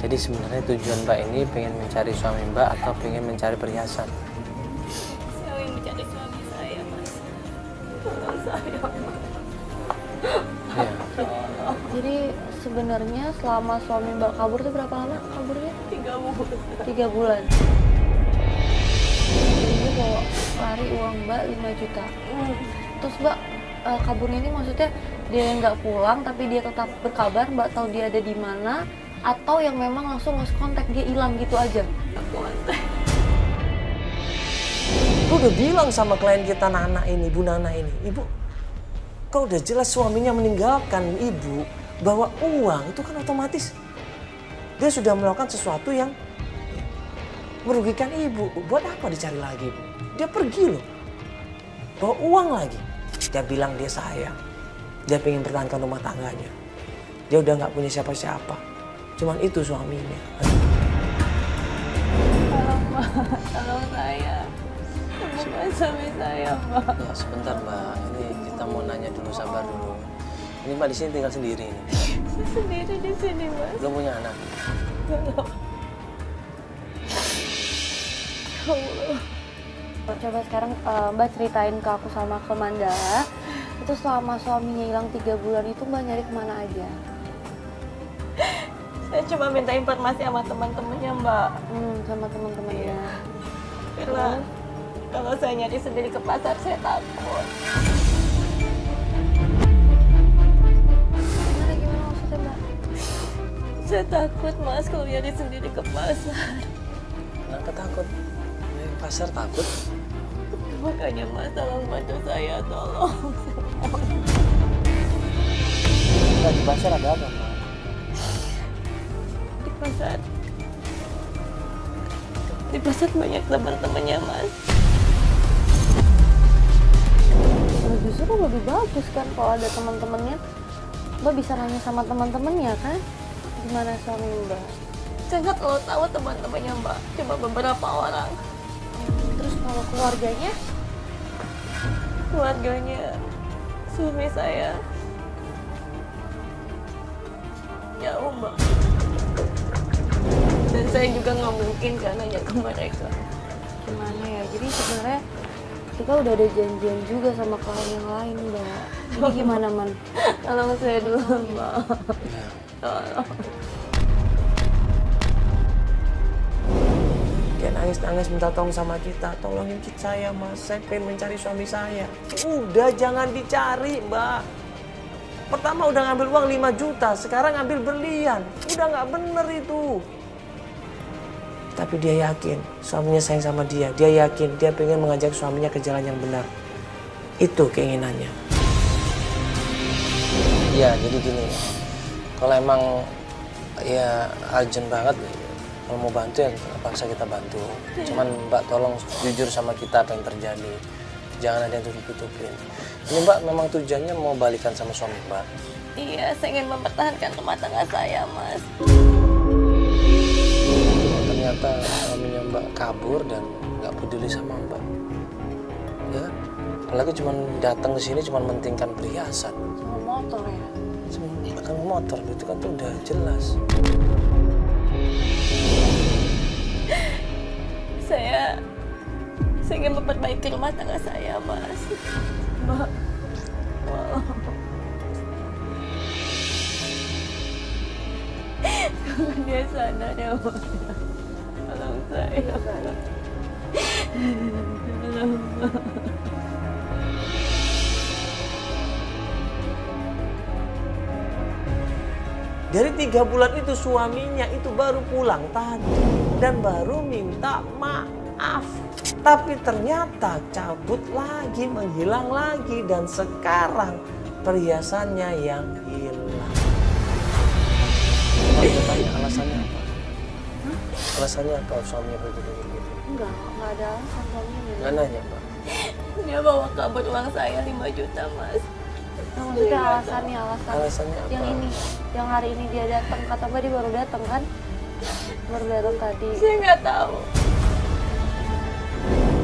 Jadi sebenarnya tujuan Mbak ini pengen mencari suami Mbak atau pengen mencari perhiasan? Saya ingin mencari suami saya, Mas. Tolong saya, Mas. Iya. Jadi sebenarnya selama suami Mbak kabur tuh berapa lama kaburnya? 3 bulan. 3 bulan. Jadi bawa lari uang Mbak 5 juta. Terus Mbak kaburnya ini maksudnya dia yang nggak pulang tapi dia tetap berkabar, Mbak tahu dia ada di mana, atau yang memang langsung lost kontak dia hilang gitu aja? Gue udah bilang sama klien kita Nana ini, Bu Nana ini, Ibu, kau udah jelas suaminya meninggalkan Ibu, bahwa uang itu kan otomatis dia sudah melakukan sesuatu yang merugikan Ibu. Buat apa dicari lagi, Bu? Dia pergi loh, bawa uang lagi. Dia bilang dia sayang, dia pengen pertahankan rumah tangganya. Dia udah nggak punya siapa-siapa, cuman itu suaminya. Tolong, Mbak. Tolong saya. Bukan suami saya, Mbak. Ya sebentar Mbak, ini kita mau nanya dulu, sabar dulu. Ini Mbak di sini tinggal sendiri nih. Saya sendiri di sini, Mas. Belum punya anak. Tolong. Ya Allah. Coba sekarang Mbak ceritain ke aku sama ke Mandala, itu selama suaminya hilang 3 bulan itu Mbak nyari kemana aja? Saya cuma minta informasi sama teman-temannya, Mbak. Sama teman-temannya. Karena kalau saya nyari sendiri ke pasar, saya takut. Gimana maksudnya Mbak? Saya takut, Mas, kalau nyari sendiri ke pasar. Kenapa takut? Pasar takut? Makanya, Mas, tolong bantu saya, tolong. Nah, di pasar ada apa Mbak? Di pasar banyak teman-temannya, Mas. Justru lebih bagus kan kalau ada teman-temannya, Mbak bisa nanya sama teman-temannya kan, gimana suami Mbak. Saya nggak terlalu tahu teman-temannya, Mbak. Cuma beberapa orang. Terus kalau keluarganya? Keluarganya suami saya jauh, Mbak. Dan saya juga nggak mungkin kan nanya ke mereka. Gimana ya, jadi sebenarnya kita udah ada janjian juga sama klien yang lain Mbak. Jadi gimana Man? Tolong saya dulu, Mbak. Tolong. Dia nangis-nangis minta tolong sama kita, tolongin saya Mas, saya pengen mencari suami saya. Udah jangan dicari Mbak. Pertama udah ngambil uang 5 juta, sekarang ngambil berlian. Udah nggak bener itu. Tapi dia yakin suaminya sayang sama dia. Dia yakin dia pengen mengajak suaminya ke jalan yang benar. Itu keinginannya. Iya, jadi gini. Kalau emang ya urgent banget, kalau mau bantu ya paksa kita bantu. Cuman Mbak tolong jujur sama kita apa yang terjadi. Jangan ada yang tutup-tutupin. Ini Mbak memang tujuannya mau balikan sama suami Mbak. Iya, saya ingin mempertahankan rumah tangga saya, Mas. Ternyata suaminya Mbak kabur dan nggak peduli sama Mbak. Ya, apalagi cuma datang ke sini cuma mentingkan perhiasan. Sama motor ya? Sama motor itu kan tuh udah jelas. Saya ingin memperbaiki rumah tangga saya, Mas. Mbak, wow. Jangan dia sadar ya, Mas. Tolong saya. Tolong, Mbak. Dari 3 bulan itu suaminya itu baru pulang tadi dan baru minta maaf. Tapi ternyata cabut lagi, menghilang lagi, dan sekarang perhiasannya yang hilang. Mbak tanya alasannya apa? Alasannya apa suaminya begitu? Enggak ada alasan suaminya. Nggak nanya Mbak. Dia bawa kabur uang saya 5 juta, Mas. Maksudnya alasannya Alasannya apa? yang ini, yang hari ini dia datang, kata Mbak dia baru datang kan? Baru datang tadi. Saya nggak tahu.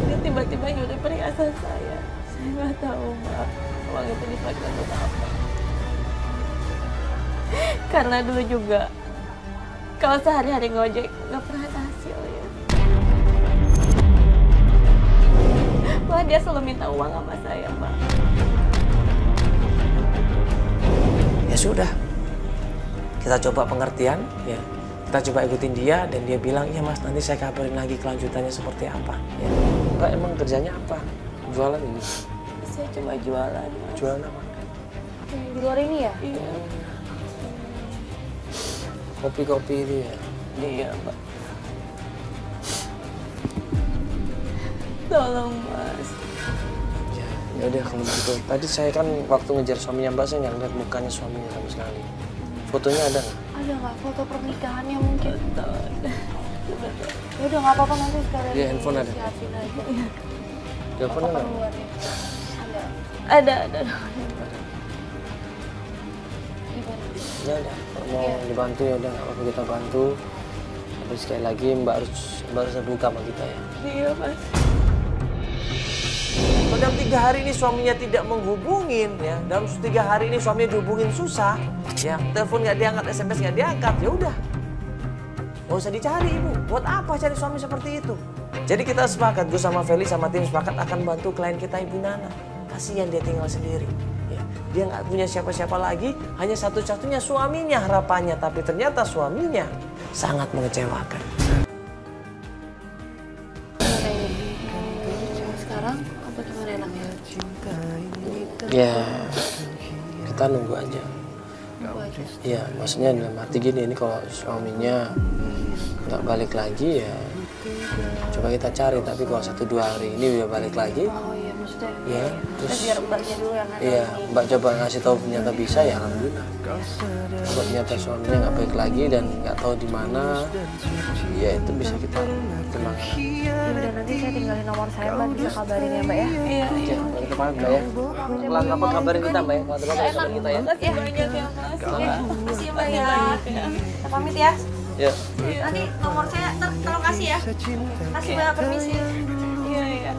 Dia tiba-tiba nyuri perhiasan saya. Saya nggak tahu, Mbak. Uang itu dipakai untuk apa. Karena dulu juga Kalau sehari-hari ngojek nggak pernah ada hasilnya. Malah dia selalu minta uang sama saya, Mbak. Ya sudah, kita coba pengertian, ya. Kita coba ikutin dia dan dia bilang, iya mas nanti saya kabarin lagi kelanjutannya seperti apa. Ya. Mbak emang kerjanya apa? Jualan ini? Saya cuma jualan, Mas. Jualan apa? Yang di luar ini ya? Iya. Kopi-kopi itu ya? Iya, Mbak. Tolong, Mas. Ya udah kalau begitu. Tadi saya kan waktu ngejar suaminya Mbak, saya nggak lihat mukanya suaminya sama sekali. Fotonya ada nggak? Ada nggak foto pernikahannya mungkin? Betul. Ya udah nggak apa-apa nanti sekalian. Iya, handphone ada. siapin aja. Telepon Apa ada? keluarnya? Ada. Ada. Gimana? Ya udah, kalau mau dibantu ya udah nggak apa-apa kita bantu. Tapi sekali lagi Mbak harus buka sama kita ya. Iya, Mas. Kalau dalam 3 hari ini suaminya tidak menghubungin, ya dalam 3 hari ini suaminya dihubungin susah, ya telepon nggak diangkat, SMS nggak diangkat, ya udah, nggak usah dicari ibu. Buat apa cari suami seperti itu? Jadi kita sepakat, gue sama Feli sama tim sepakat akan bantu klien kita Ibu Nana. Kasihan dia tinggal sendiri, ya. Dia nggak punya siapa-siapa lagi, hanya satu-satunya suaminya harapannya, tapi ternyata suaminya sangat mengecewakan. Gimana ini? Sekarang apa gimana enaknya? Ya, kita nunggu aja. Tunggu aja. Iya, maksudnya dalam arti gini, ini kalau suaminya nggak balik lagi ya coba kita cari, tapi kalau 1-2 hari ini udah balik lagi, Oh iya, maksudnya. ya Terus terus biar mbaknya dulu yang ada iya ini. Mbak coba ngasih tahu ternyata bisa, ya alhamdulillah. Kalau ternyata suaminya nggak balik lagi dan nggak tahu di mana, ya itu bisa kita tenangkan. Ya udah nanti saya tinggalin nomor saya, Mbak bisa kabarin ya Mbak ya. Iya. Oke, kalau kita pamit Mbak ya. Kalau apa kabarin kita Mbak ya, kalau ada apa kabarin kita ya. Makasih banyak ya, Mas. Makasih ya Mbak ya. Kita pamit ya. Ya. Nanti nomor saya tolong kasih ya. Kasih Mbak, permisi. Iya.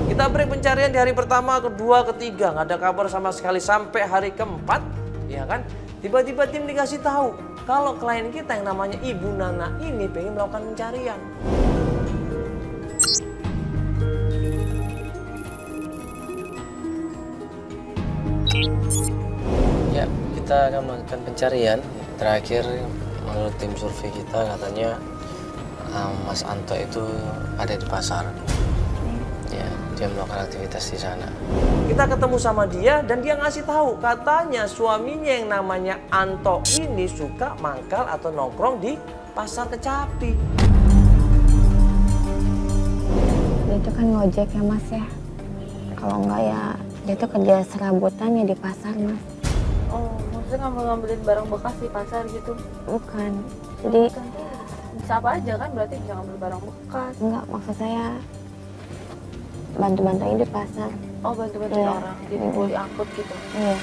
Kita break pencarian di hari pertama, kedua, ketiga, nggak ada kabar sama sekali sampai hari keempat, ya kan? Tiba-tiba tim dikasih tahu kalau klien kita yang namanya Ibu Nana ini pengen melakukan pencarian. Ya, kita akan melakukan pencarian. Terakhir menurut tim survei kita katanya Mas Anto itu ada di pasar. Ya, dia melakukan aktivitas di sana. Kita ketemu sama dia dan dia ngasih tahu katanya suaminya yang namanya Anto ini suka mangkal atau nongkrong di pasar Kecapi. Dia itu kan ngojek ya Mas ya. Kalau enggak ya dia tuh kerja serabutan ya di pasar Mas. Oh, maksudnya ngambilin barang bekas di pasar gitu? Bukan. Jadi Bisa apa aja kan, berarti bisa ngambil barang bekas. enggak, maksud saya bantu-bantuin di pasar. Oh, bantu-bantuin Iya. orang, jadi boleh angkut gitu. Iya.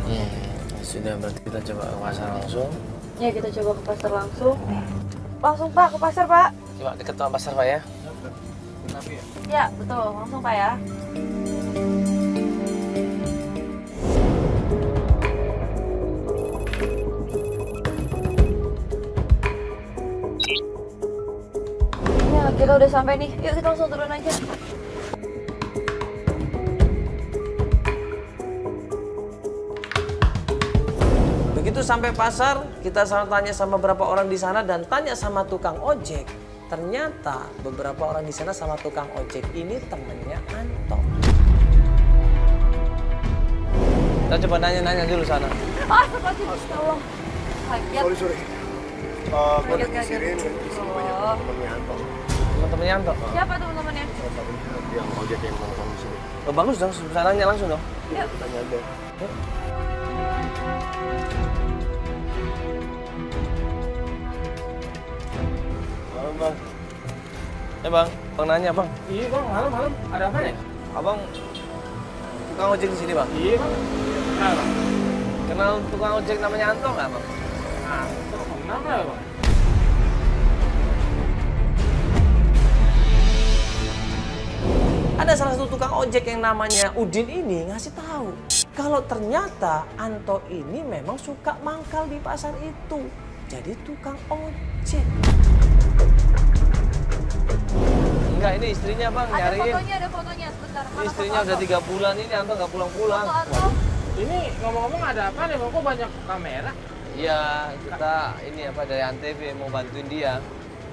Iya, sudah berarti kita coba ke pasar langsung. Ya kita coba ke pasar langsung. Langsung Pak, ke pasar Pak. Coba deket sama pasar Pak ya. Ya, betul. Langsung Pak ya. Ya, kita udah sampai nih. Yuk kita langsung turun aja. Begitu sampai pasar, kita tanya sama beberapa orang di sana dan tanya sama tukang ojek. Ternyata beberapa orang di sana sama tukang ojek ini temennya Anto. Kita coba nanya-nanya dulu sana. Astagfirullah. Kaget. Sorry. Gue udah kisirin dan isi banyak temen-temennya Anto. Teman-temannya Anto. Siapa teman-temannya? Yang ojek yang nongkrong di sini. Oh, bagus dong, bisa nanya langsung dong. Tanya deh. Malam Bang. Bang nanya Bang. Iya bang, malam. Ada apa ya? Abang tukang ojek di sini Bang. Iya bang. Kenapa? Kenal tukang ojek namanya Anto nggak Bang? Nah, itu kenapa ya bang? Ada salah satu tukang ojek yang namanya Udin ini ngasih tahu kalau ternyata Anto ini memang suka mangkal di pasar itu. Jadi tukang ojek. Enggak, ini istrinya bang, nyariin. Ada fotonya, sebentar. Mana Istrinya foto udah Anto? 3 bulan ini Anto nggak pulang-pulang. Foto Anto. Ini ngomong-ngomong ada apa nih? Kok banyak kamera? Iya, kita ini apa dari Antv mau bantuin dia.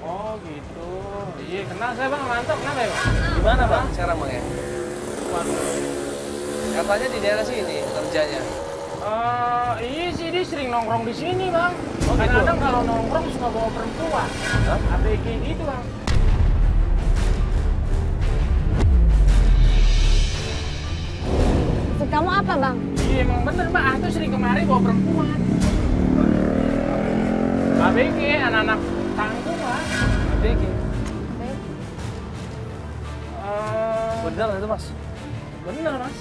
Oh gitu. Iya, kenal saya bang, mantap. Kenapa ya bang? Gimana bang sekarang bang ya? Waduh. Katanya di daerah sini kerjanya. Iya sih, dia sering nongkrong di sini bang. Oh, gitu? Kadang-kadang kalau nongkrong suka bawa perempuan. Hah? ABG gitu bang. Maksud kamu apa, Bang? Iya emang bener mbak, tuh sering kemari bawa perempuan. ABG, anak-anak tanggung lah. ABG. Eh, Bener itu mas? bener mas.